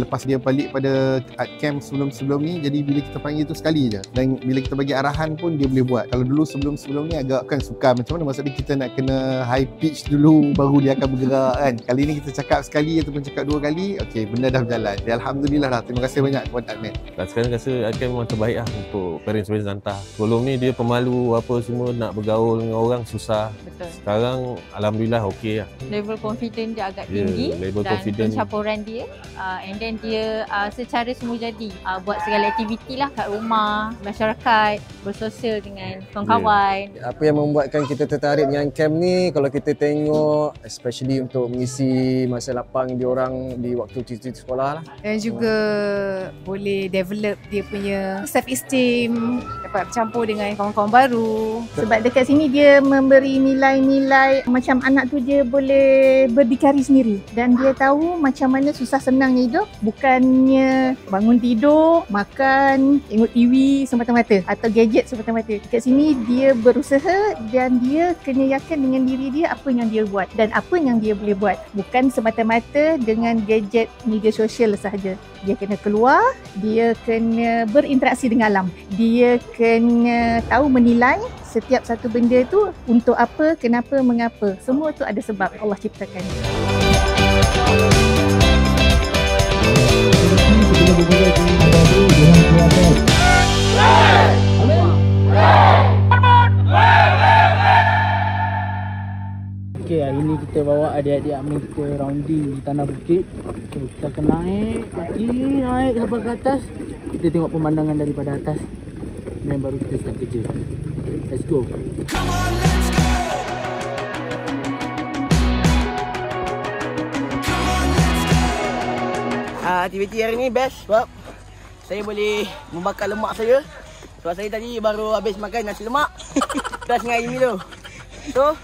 lepas dia balik pada art camp sebelum-sebelum ni, jadi bila kita panggil tu sekali je, dan bila kita bagi arahan pun dia boleh buat. Kalau dulu sebelum ni agak kan sukar macam mana, maksudnya kita nak kena high pitch dulu baru dia akan bergerak kan. Kali ni kita cakap sekali ataupun cakap 2 kali, okey, benda dah berjalan. Ya, Alhamdulillah lah, terima kasih banyak kepada admin. Dan sekarang rasa art camp memang terbaik lah untuk parents hantar. Sebelum ni dia pemalu apa semua, nak bergaul dengan orang susah. Betul. Sekarang alhamdulillah okey lah. Level confident dia agak tinggi level dan confident pencapaian dia and then dia secara semua jadi buat segala aktiviti lah kat rumah, masyarakat, bersosial dengan kawan-kawan. Apa yang membuatkan kita tertarik dengan camp ni, kalau kita tengok especially untuk mengisi masa lapang diorang di waktu cuti sekolah lah. Dan juga boleh develop dia punya self esteem, dapat bercampur dengan kawan-kawan baru. Sebab dekat sini dia memberi nilai-nilai macam anak tu dia boleh berdikari sendiri dan dia tahu macam mana susah senangnya hidup, bukannya bangun tidur, makan, tengok TV semata-mata atau gadget semata-mata. Dekat sini dia berusaha dan dia kena yakin dengan diri dia apa yang dia buat dan apa yang dia boleh buat, bukan semata-mata dengan gadget media sosial sahaja. Dia kena keluar, dia kena berinteraksi dengan alam, dia kena tahu menilai setiap satu benda tu untuk apa, kenapa, mengapa. Semua tu ada sebab Allah ciptakan. Okey, hari ni kita bawa adik-adik admin kita rounding di tanah bukit. So, kita akan naik sampai ke atas. Kita tengok pemandangan daripada atas dan baru kita start kerja. Let's go. Aktiviti hari ni best sebab saya boleh membakar lemak saya. Sebab saya tadi baru habis makan nasi lemak plus dengan air Milo. So,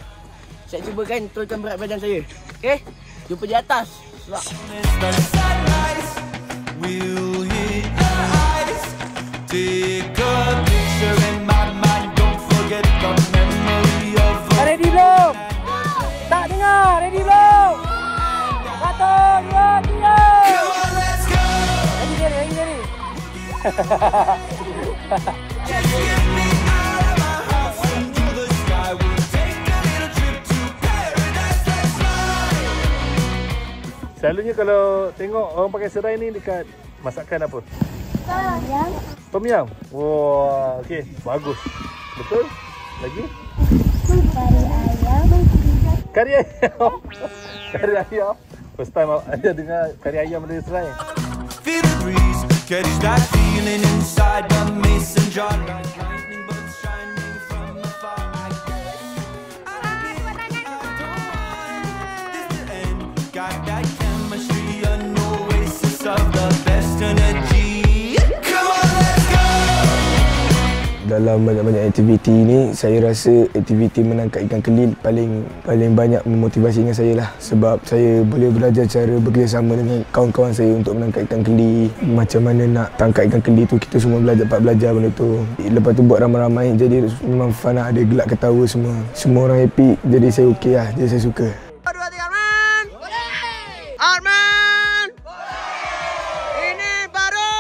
saya cubakan turunkan berat badan saya. Okey? Jumpa di atas. Sebab ready belum? Tak dengar, ready belum? 1, 2, 3. Ready. Selalunya kalau tengok orang pakai serai ni dekat masakan apa? Tom yum. Wah, okey, bagus. Betul? Lagi? Kari ayam. Kari ayam. First time ada dengar kari ayam dari serai. Feel the breeze, catch that feeling inside the mason jar. Lightning bolts shining from afar. Got that chemistry, an oasis of the best energy. Come on, let's go. Dalam banyak-banyak aktiviti ni, saya rasa aktiviti menangkap ikan keli paling banyak memotivasikan saya lah. Sebab saya boleh belajar cara bekerjasama dengan kawan-kawan saya untuk menangkap ikan keli. Macam mana nak tangkap ikan keli tu, kita semua belajar benda tu. Lepas tu buat ramai-ramai, jadi memang fun lah, ada gelak ketawa semua. Semua orang happy, jadi saya okey lah, jadi saya suka. Arman! Ini baru!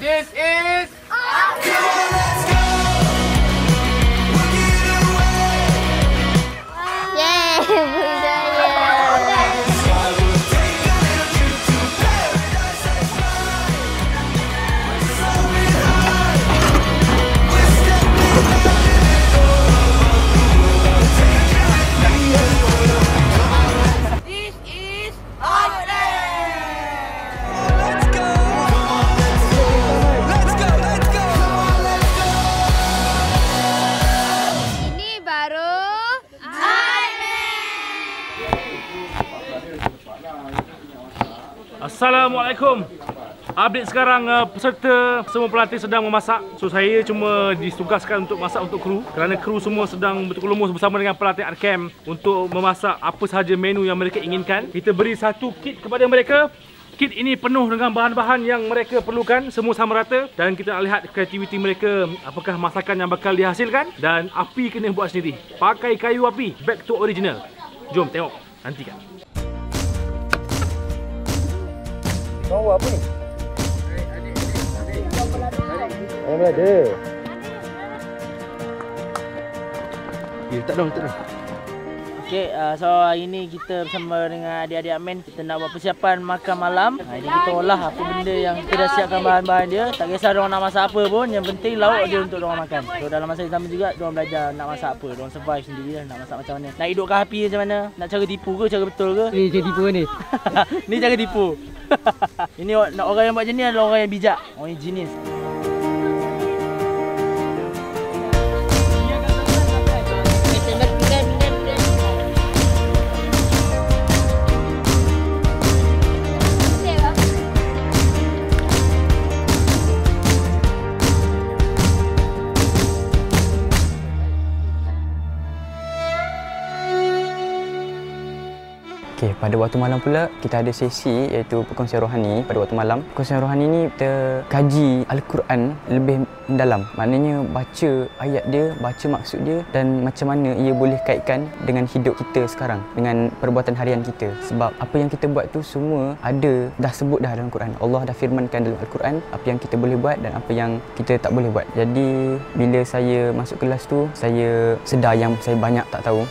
This is... Assalamualaikum. Update sekarang, peserta semua pelatih sedang memasak. So saya cuma ditugaskan untuk masak untuk kru, kerana kru semua sedang bertekurumus bersama dengan pelatih art camp untuk memasak apa sahaja menu yang mereka inginkan. Kita beri satu kit kepada mereka. Kit ini penuh dengan bahan-bahan yang mereka perlukan, semua sama rata, dan kita nak lihat kreativiti mereka, apakah masakan yang bakal dihasilkan. Dan api kena buat sendiri, pakai kayu api, back to original. Jom tengok, nantikan. Kau buat apa ni? Adik ada. Tak dah. Okay, so hari ni kita bersama dengan adik-adik admin, kita nak buat persiapan makan malam. Ini kita olah apa benda yang kita dah siapkan bahan-bahan dia. Tak kisah diorang nak masak apa pun, yang penting lauk dia untuk diorang makan. So dalam masa yang sama juga, diorang belajar nak masak apa. Diorang survive sendiri lah, nak masak macam mana. Nak hidupkan api macam mana, nak cara tipu ke, cara betul ke. Ni cara tipu ni. Ni cara tipu. Ini orang yang buat jenis adalah orang yang bijak, orang yang jenis. Okey, pada waktu malam pula kita ada sesi iaitu perkongsian rohani pada waktu malam. Perkongsian rohani ni kita kaji Al-Quran lebih mendalam. Maknanya baca ayat dia, baca maksud dia dan macam mana ia boleh kaitkan dengan hidup kita sekarang, dengan perbuatan harian kita. Sebab apa yang kita buat tu semua ada dah sebut dah dalam Quran. Allah dah firmankan dalam Al-Quran apa yang kita boleh buat dan apa yang kita tak boleh buat. Jadi bila saya masuk kelas tu, saya sedar yang saya banyak tak tahu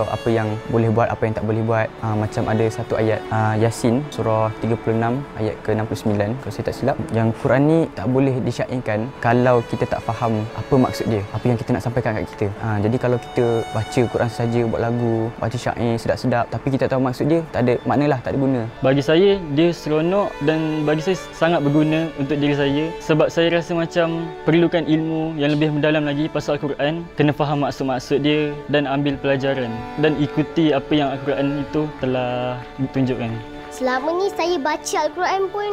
apa yang boleh buat, apa yang tak boleh buat. Macam ada satu ayat Yasin surah 36 ayat ke-69 kalau saya tak silap, yang Quran ni tak boleh disyairkan kalau kita tak faham apa maksud dia, apa yang kita nak sampaikan kat kita. Jadi kalau kita baca Quran saja, buat lagu, baca syair sedap-sedap tapi kita tahu maksud dia, tak ada maknalah, tak ada guna. Bagi saya dia seronok dan bagi saya sangat berguna untuk diri saya, sebab saya rasa macam perlukan ilmu yang lebih mendalam lagi pasal Al-Quran, kena faham maksud-maksud dia dan ambil pelajaran dan ikuti apa yang Al-Quran itu telah tunjukkan. Selama ni saya baca Al-Quran pun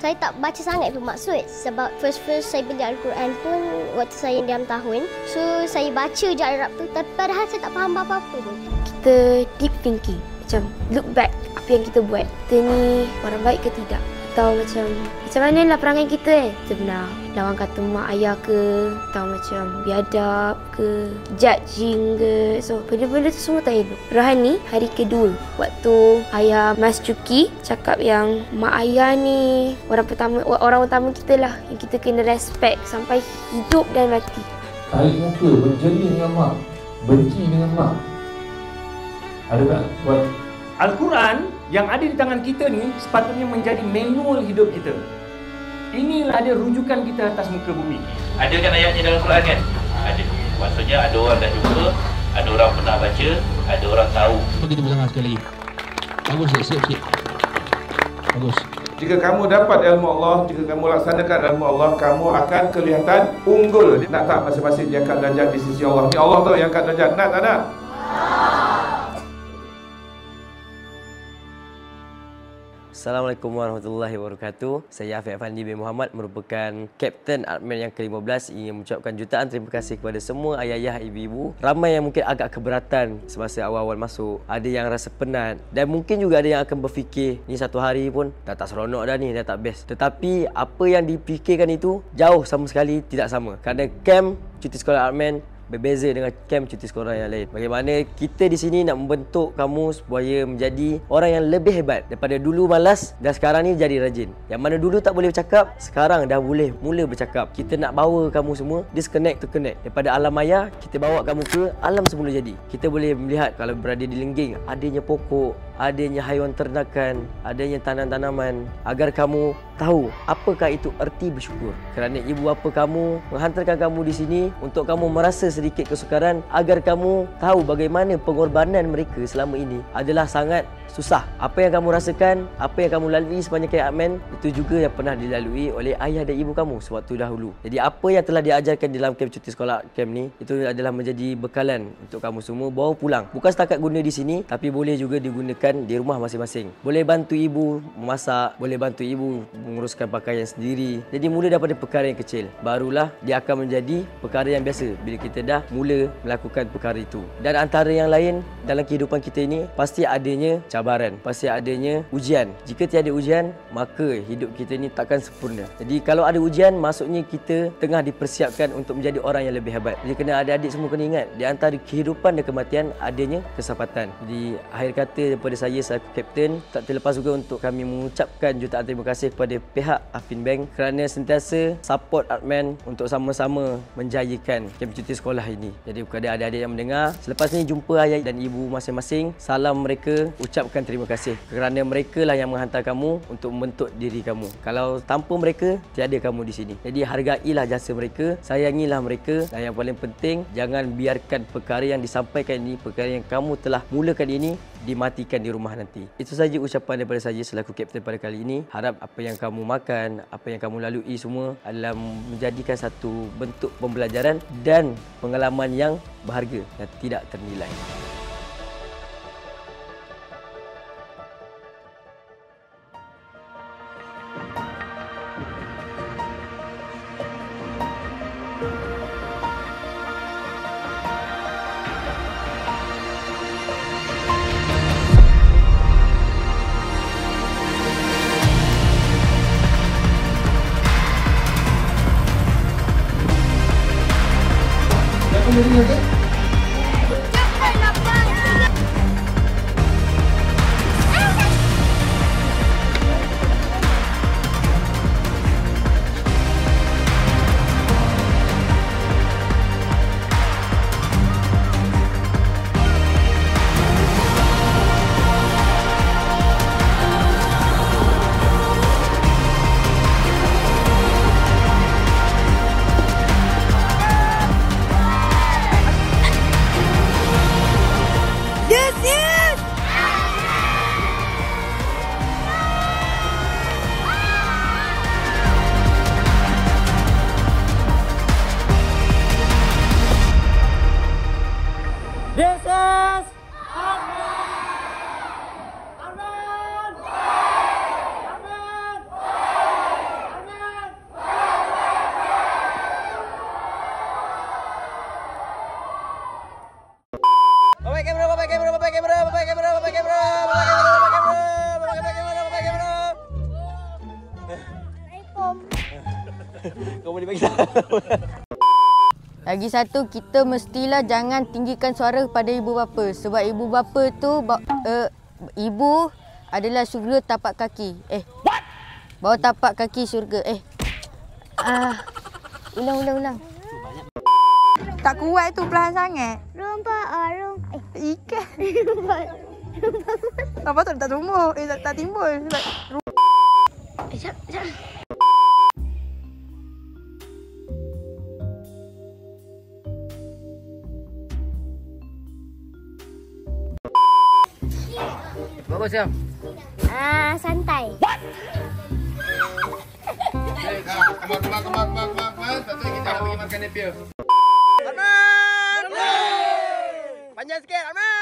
saya tak baca sangat bermaksud, sebab first saya beli Al-Quran pun waktu saya 6 tahun. So saya baca je Arab tu tapi padahal saya tak faham apa-apa pun. Kita deep thinking, macam look back apa yang kita buat. Kita ni orang baik ke tidak? Atau macam mana lah perangai kita Kita pernah lawan kata mak ayah ke, atau macam biadab ke, judging ke. So benda-benda tu semua tak elok. Rohani hari kedua waktu ayah Mas Cuki cakap yang mak ayah ni orang utama kita lah, yang kita kena respect sampai hidup dan mati. Tarik muka, berjeli dengan mak, benci dengan mak. Ada tak buat? Al-Quran yang ada di tangan kita ni sepatutnya menjadi manual hidup kita. Inilah dia rujukan kita atas muka bumi. Ada kan ayatnya dalam Quran kan? Ada. Maksudnya ada orang dah jumpa, ada orang pernah baca, ada orang tahu. Kita bersama sekali lagi. Bagus, sikit. Bagus. Jika kamu dapat ilmu Allah, jika kamu laksanakan ilmu Allah, kamu akan kelihatan unggul. Nak tak masing-masing diangkat darjat di sisi Allah? Ni Allah tahu yang angkat darjat. Nak tak nak? Assalamualaikum warahmatullahi wabarakatuh. Saya Afiq Afandi bin Muhammad, merupakan Kapten Admin yang ke-15. Ingin mengucapkan jutaan terima kasih kepada semua ayah-ayah, ibu-ibu. Ramai yang mungkin agak keberatan semasa awal-awal masuk. Ada yang rasa penat dan mungkin juga ada yang akan berfikir ni satu hari pun dah tak seronok dah ni, dah tak best. Tetapi apa yang dipikirkan itu jauh sama sekali tidak sama. Kerana camp cuti sekolah admin berbeza dengan camp cuti sekolah yang lain. Bagaimana kita di sini nak membentuk kamu supaya menjadi orang yang lebih hebat. Daripada dulu malas dan sekarang ni jadi rajin. Yang mana dulu tak boleh bercakap, sekarang dah boleh mula bercakap. Kita nak bawa kamu semua disconnect to connect. Daripada alam maya, kita bawa kamu ke alam semula jadi. Kita boleh melihat kalau berada di Lengging, adanya pokok, adanya haiwan ternakan, adanya tanam-tanaman, agar kamu tahu apakah itu erti bersyukur. Kerana ibu bapa kamu menghantarkan kamu di sini untuk kamu merasa sedikit kesukaran, agar kamu tahu bagaimana pengorbanan mereka selama ini adalah sangat susah. Apa yang kamu rasakan, apa yang kamu lalui sepanjang camp Art Man, itu juga yang pernah dilalui oleh ayah dan ibu kamu sewaktu dahulu. Jadi apa yang telah diajarkan dalam camp cuti sekolah camp ni, itu adalah menjadi bekalan untuk kamu semua bawa pulang. Bukan setakat guna di sini, tapi boleh juga digunakan di rumah masing-masing. Boleh bantu ibu memasak, boleh bantu ibu menguruskan pakaian sendiri. Jadi mula daripada perkara yang kecil, barulah dia akan menjadi perkara yang biasa bila kita dah mula melakukan perkara itu. Dan antara yang lain dalam kehidupan kita ini, pasti adanya cabaran, pasti adanya ujian. Jika tiada ujian, maka hidup kita ni takkan sempurna. Jadi kalau ada ujian, maksudnya kita tengah dipersiapkan untuk menjadi orang yang lebih hebat. Jadi kena adik-adik semua kena ingat, di antara kehidupan dan kematian adanya kesempatan. Jadi akhir kata daripada saya selaku kapten, tak terlepas juga untuk kami mengucapkan jutaan terima kasih kepada pihak Affin Bank kerana sentiasa support Art Man untuk sama-sama menjayakan camp cuti sekolah ini. Jadi kepada adik-adik yang mendengar, selepas ni jumpa ayah dan ibu masing-masing, salam mereka, ucapkan terima kasih kerana mereka lah yang menghantar kamu untuk membentuk diri kamu. Kalau tanpa mereka, tiada kamu di sini. Jadi hargailah jasa mereka, sayangilah mereka, dan yang paling penting, jangan biarkan perkara yang disampaikan ini, perkara yang kamu telah mulakan ini, dimatikan di rumah nanti. Itu saja ucapan daripada saya selaku kapten pada kali ini. Harap apa yang kamu makan, apa yang kamu lalui semua adalah menjadikan satu bentuk pembelajaran dan pengalaman yang berharga dan tidak ternilai. Lagi satu, kita mestilah jangan tinggikan suara pada ibu bapa. Sebab ibu bapa tu, ibu adalah syurga tapak kaki. Bawah tapak kaki syurga. Ulang. Tak kuat tu, perlahan sangat. Ikan. Apa tu tak tumbuh? Tak timbul. Sekejap. Bagus ya? Santai. Kemar. Satu kita nak pergi makan Napier. Arman! Panjang sikit, Arman!